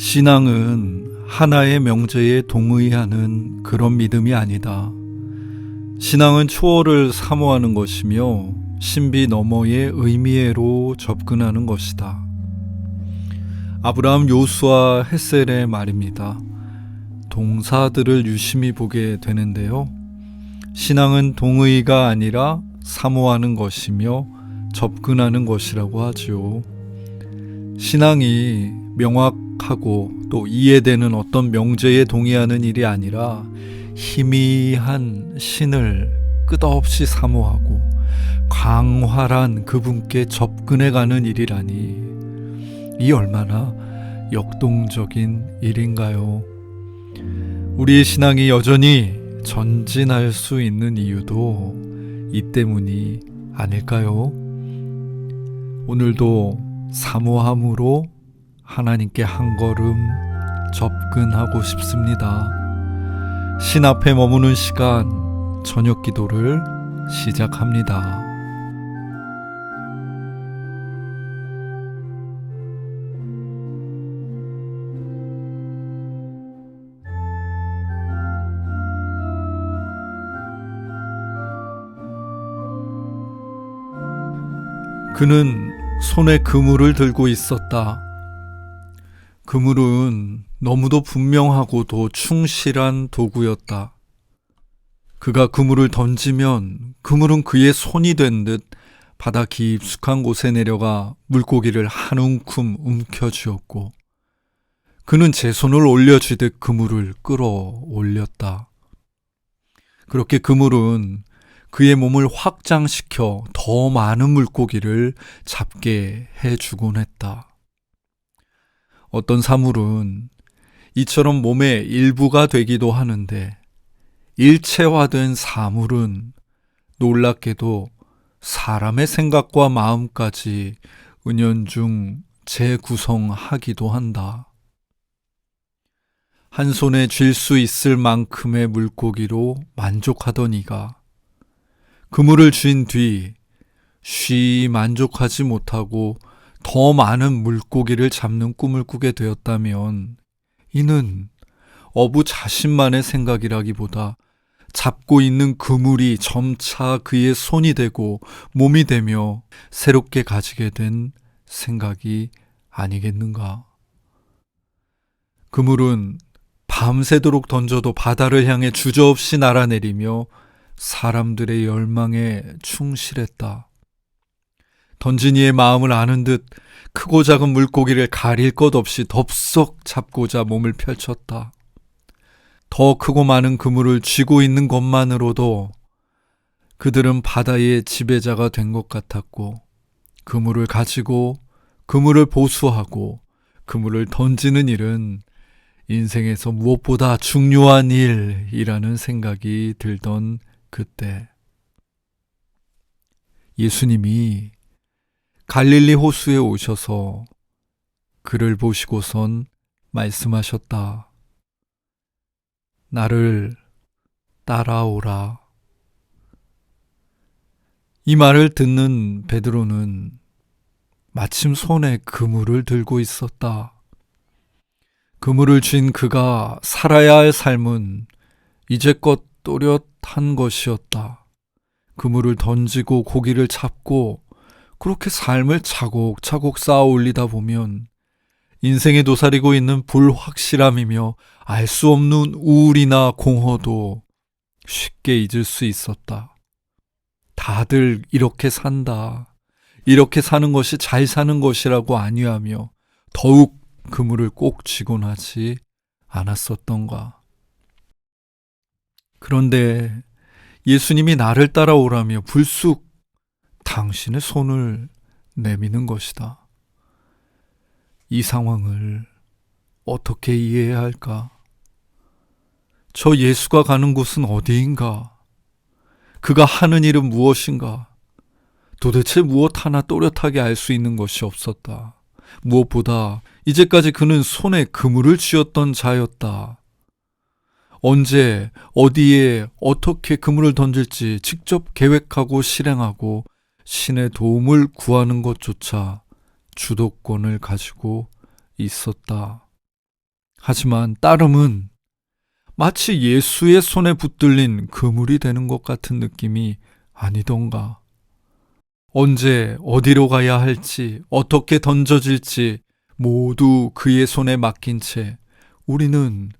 신앙은 하나의 명제에 동의하는 그런 믿음이 아니다. 신앙은 초월을 사모하는 것이며 신비 너머의 의미애로 접근하는 것이다. 아브라함, 요수아, 헷셀의 말입니다. 동사들을 유심히 보게 되는데요. 신앙은 동의가 아니라 사모하는 것이며 접근하는 것이라고 하죠. 신앙이 명확하고 또 이해되는 어떤 명제에 동의하는 일이 아니라 희미한 신을 끝없이 사모하고 광활한 그분께 접근해가는 일이라니, 이 얼마나 역동적인 일인가요? 우리의 신앙이 여전히 전진할 수 있는 이유도 이 때문이 아닐까요? 오늘도 사모함으로 하나님께 한 걸음 접근하고 싶습니다. 신 앞에 머무는 시간, 저녁 기도를 시작합니다. 그는 손에 그물을 들고 있었다. 그물은 너무도 분명하고도 충실한 도구였다. 그가 그물을 던지면 그물은 그의 손이 된 듯 바다 깊숙한 곳에 내려가 물고기를 한 움큼 움켜쥐었고, 그는 제 손을 올려쥐듯 그물을 끌어올렸다. 그렇게 그물은 그의 몸을 확장시켜 더 많은 물고기를 잡게 해주곤 했다. 어떤 사물은 이처럼 몸의 일부가 되기도 하는데, 일체화된 사물은 놀랍게도 사람의 생각과 마음까지 은연중 재구성하기도 한다. 한 손에 쥘 수 있을 만큼의 물고기로 만족하던 이가 그물을 쥔 뒤 쉬 만족하지 못하고 더 많은 물고기를 잡는 꿈을 꾸게 되었다면, 이는 어부 자신만의 생각이라기보다 잡고 있는 그물이 점차 그의 손이 되고 몸이 되며 새롭게 가지게 된 생각이 아니겠는가. 그물은 밤새도록 던져도 바다를 향해 주저없이 날아내리며 사람들의 열망에 충실했다. 던진 이의 마음을 아는 듯 크고 작은 물고기를 가릴 것 없이 덥석 잡고자 몸을 펼쳤다. 더 크고 많은 그물을 쥐고 있는 것만으로도 그들은 바다의 지배자가 된 것 같았고, 그물을 가지고 그물을 보수하고 그물을 던지는 일은 인생에서 무엇보다 중요한 일이라는 생각이 들던 그때, 예수님이 갈릴리 호수에 오셔서 그를 보시고선 말씀하셨다. 나를 따라오라. 이 말을 듣는 베드로는 마침 손에 그물을 들고 있었다. 그물을 쥔 그가 살아야 할 삶은 이제껏 또렷한 것이었다. 그물을 던지고 고기를 잡고 그렇게 삶을 차곡차곡 쌓아 올리다 보면 인생에 도사리고 있는 불확실함이며 알 수 없는 우울이나 공허도 쉽게 잊을 수 있었다. 다들 이렇게 산다, 이렇게 사는 것이 잘 사는 것이라고 안위하며 더욱 그물을 꼭 쥐곤 하지 않았었던가. 그런데 예수님이 나를 따라오라며 불쑥 당신의 손을 내미는 것이다. 이 상황을 어떻게 이해해야 할까? 저 예수가 가는 곳은 어디인가? 그가 하는 일은 무엇인가? 도대체 무엇 하나 또렷하게 알 수 있는 것이 없었다. 무엇보다 이제까지 그는 손에 그물을 쥐었던 자였다. 언제, 어디에, 어떻게 그물을 던질지 직접 계획하고 실행하고 신의 도움을 구하는 것조차 주도권을 가지고 있었다. 하지만 따름은 마치 예수의 손에 붙들린 그물이 되는 것 같은 느낌이 아니던가. 언제 어디로 가야 할지, 어떻게 던져질지 모두 그의 손에 맡긴 채 우리는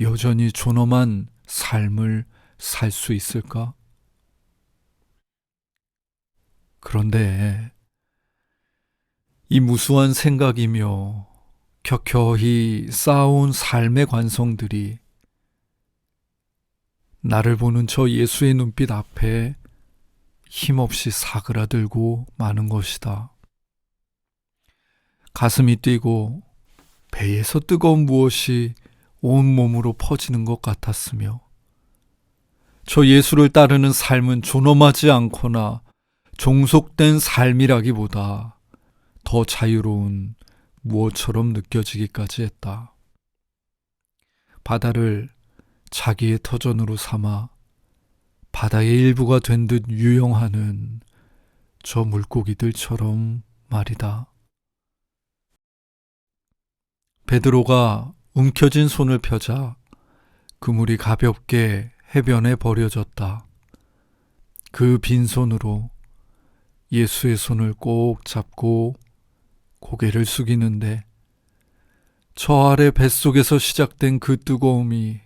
여전히 존엄한 삶을 살 수 있을까? 그런데 이 무수한 생각이며 켜켜이 쌓아온 삶의 관성들이 나를 보는 저 예수의 눈빛 앞에 힘없이 사그라들고 마는 것이다. 가슴이 뛰고 배에서 뜨거운 무엇이 온몸으로 퍼지는 것 같았으며 저 예수를 따르는 삶은 존엄하지 않거나 종속된 삶이라기보다 더 자유로운 무엇처럼 느껴지기까지 했다. 바다를 자기의 터전으로 삼아 바다의 일부가 된 듯 유영하는 저 물고기들처럼 말이다. 베드로가 움켜진 손을 펴자 그물이 가볍게 해변에 버려졌다. 그 빈손으로 예수의 손을 꼭 잡고 고개를 숙이는데 저 아래 뱃속에서 시작된 그 뜨거움이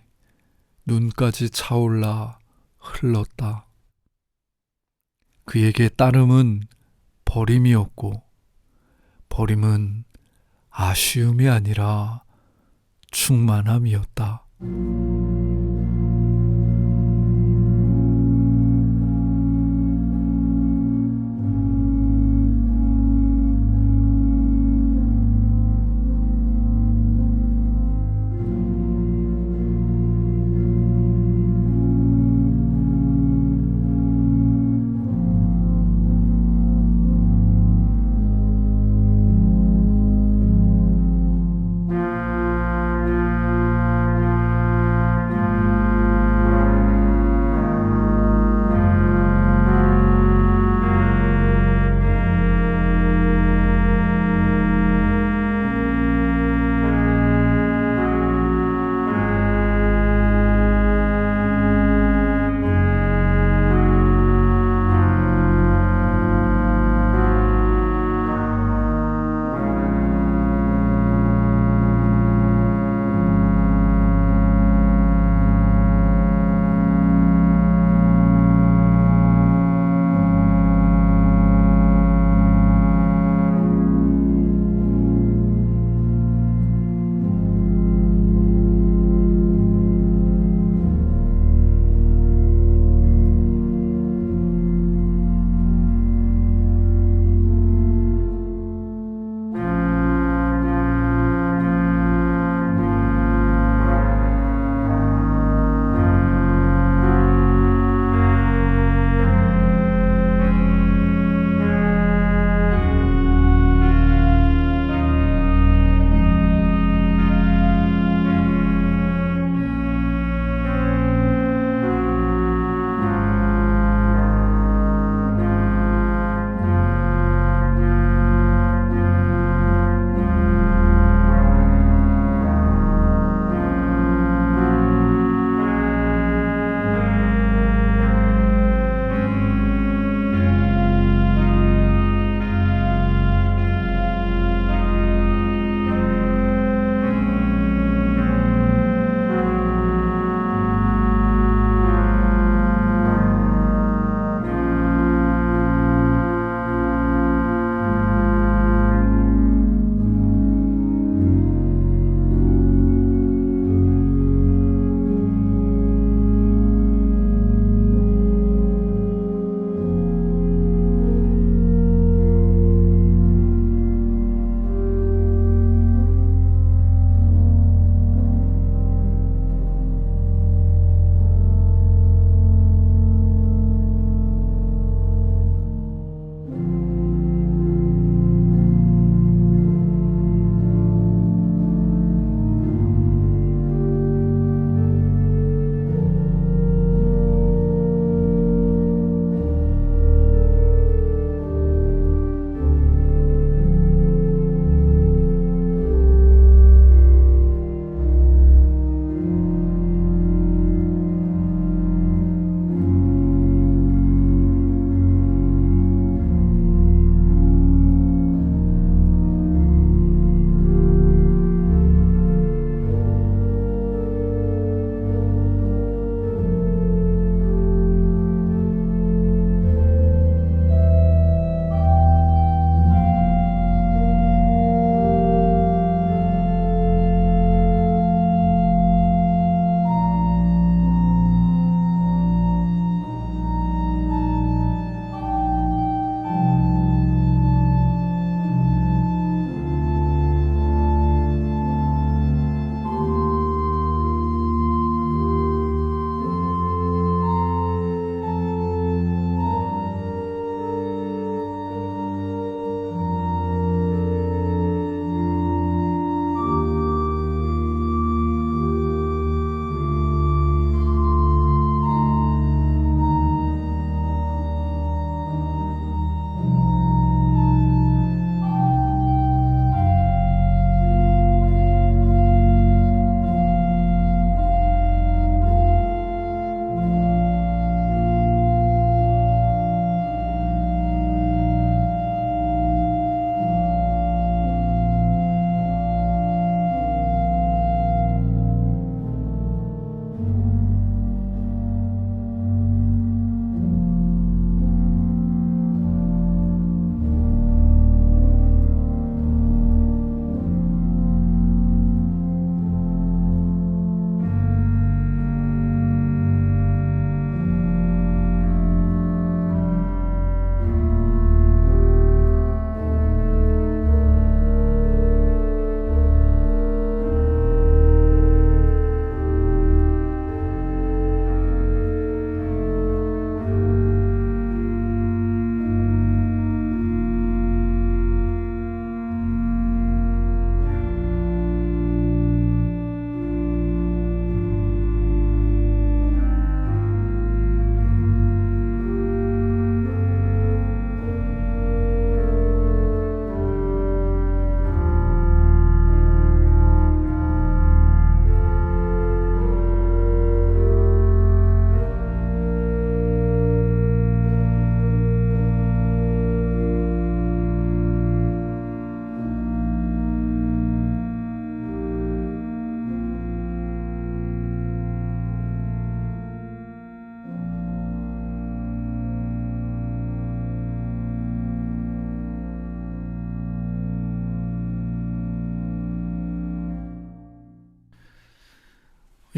눈까지 차올라 흘렀다. 그에게 따름은 버림이었고 버림은 아쉬움이 아니라 충만함이었다.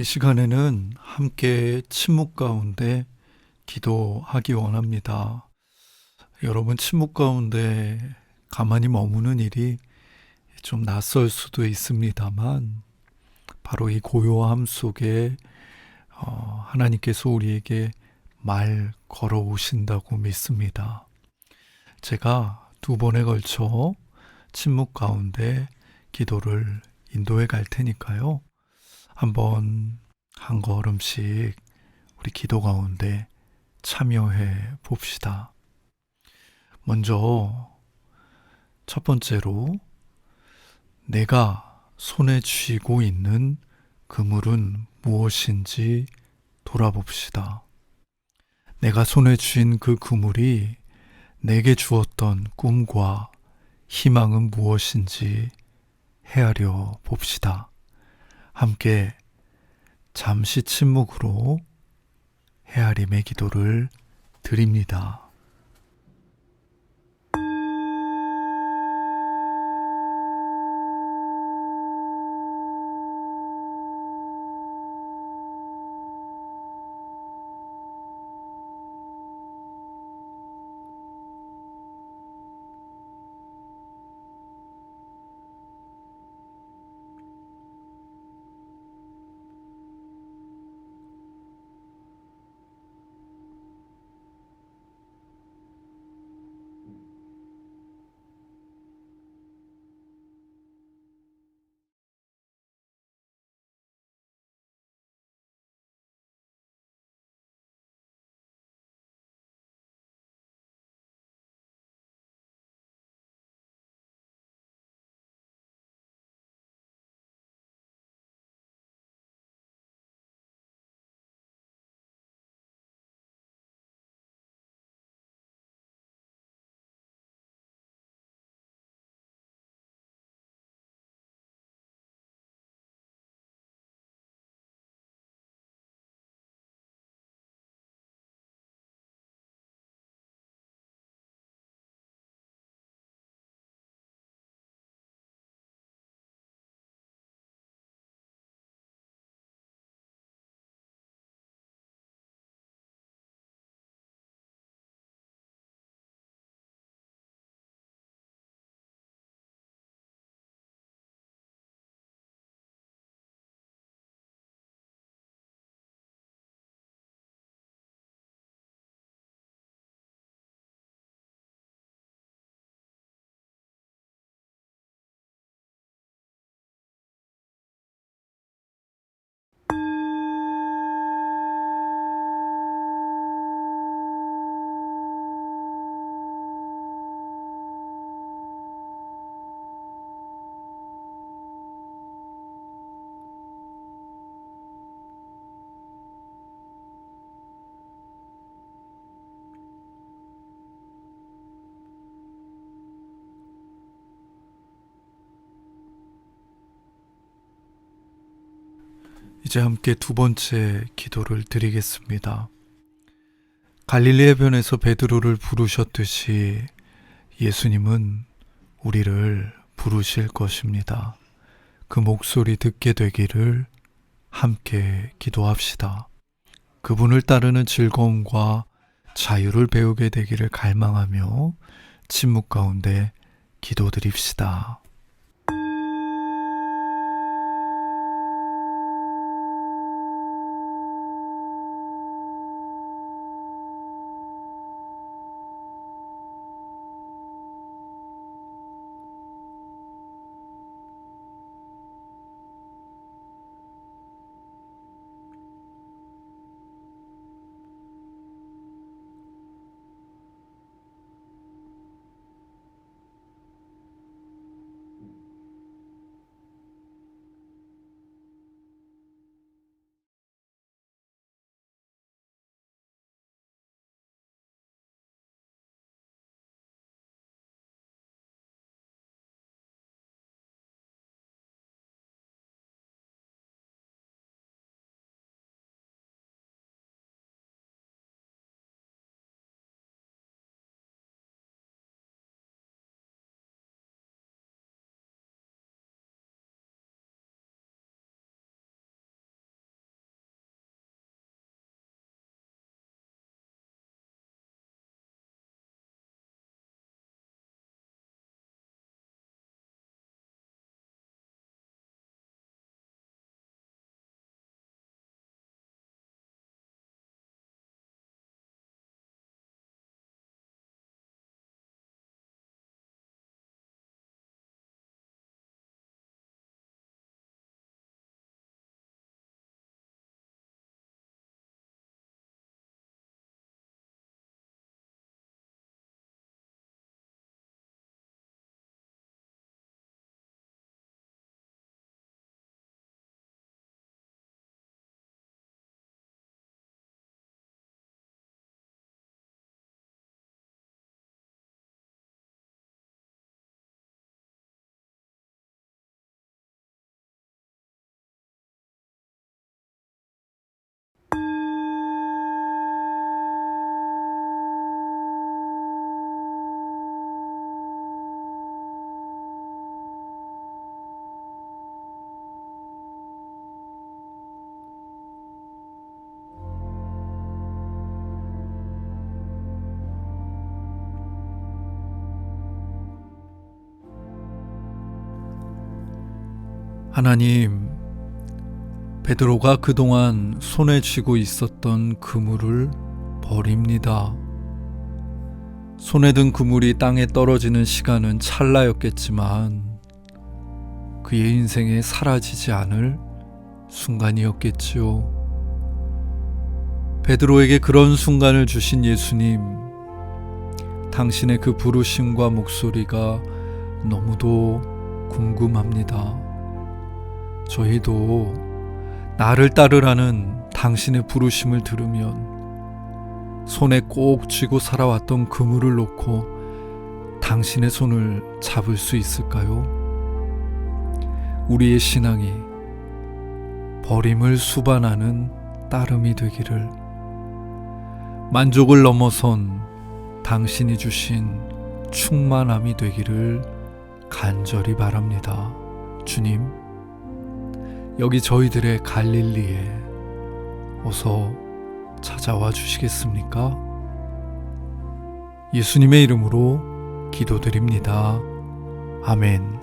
이 시간에는 함께 침묵 가운데 기도하기 원합니다. 여러분, 침묵 가운데 가만히 머무는 일이 좀 낯설 수도 있습니다만, 바로 이 고요함 속에 하나님께서 우리에게 말 걸어오신다고 믿습니다. 제가 2번에 걸쳐 침묵 가운데 기도를 인도해 갈 테니까요. 한번 한 걸음씩 우리 기도 가운데 참여해 봅시다. 먼저 첫 번째로 내가 손에 쥐고 있는 그물은 무엇인지 돌아봅시다. 내가 손에 쥔 그 그물이 내게 주었던 꿈과 희망은 무엇인지 헤아려 봅시다. 함께 잠시 침묵으로 헤아림의 기도를 드립니다. 이제 함께 2번째 기도를 드리겠습니다. 갈릴리 해변에서 베드로를 부르셨듯이 예수님은 우리를 부르실 것입니다. 그 목소리 듣게 되기를 함께 기도합시다. 그분을 따르는 즐거움과 자유를 배우게 되기를 갈망하며 침묵 가운데 기도드립시다. 하나님, 베드로가 그동안 손에 쥐고 있었던 그물을 버립니다. 손에 든 그물이 땅에 떨어지는 시간은 찰나였겠지만 그의 인생에 사라지지 않을 순간이었겠지요. 베드로에게 그런 순간을 주신 예수님, 당신의 그 부르심과 목소리가 너무도 궁금합니다. 저희도 나를 따르라는 당신의 부르심을 들으면 손에 꼭 쥐고 살아왔던 그물을 놓고 당신의 손을 잡을 수 있을까요? 우리의 신앙이 버림을 수반하는 따름이 되기를, 만족을 넘어선 당신이 주신 충만함이 되기를 간절히 바랍니다. 주님, 여기 저희들의 갈릴리에 어서 찾아와 주시겠습니까? 예수님의 이름으로 기도드립니다. 아멘.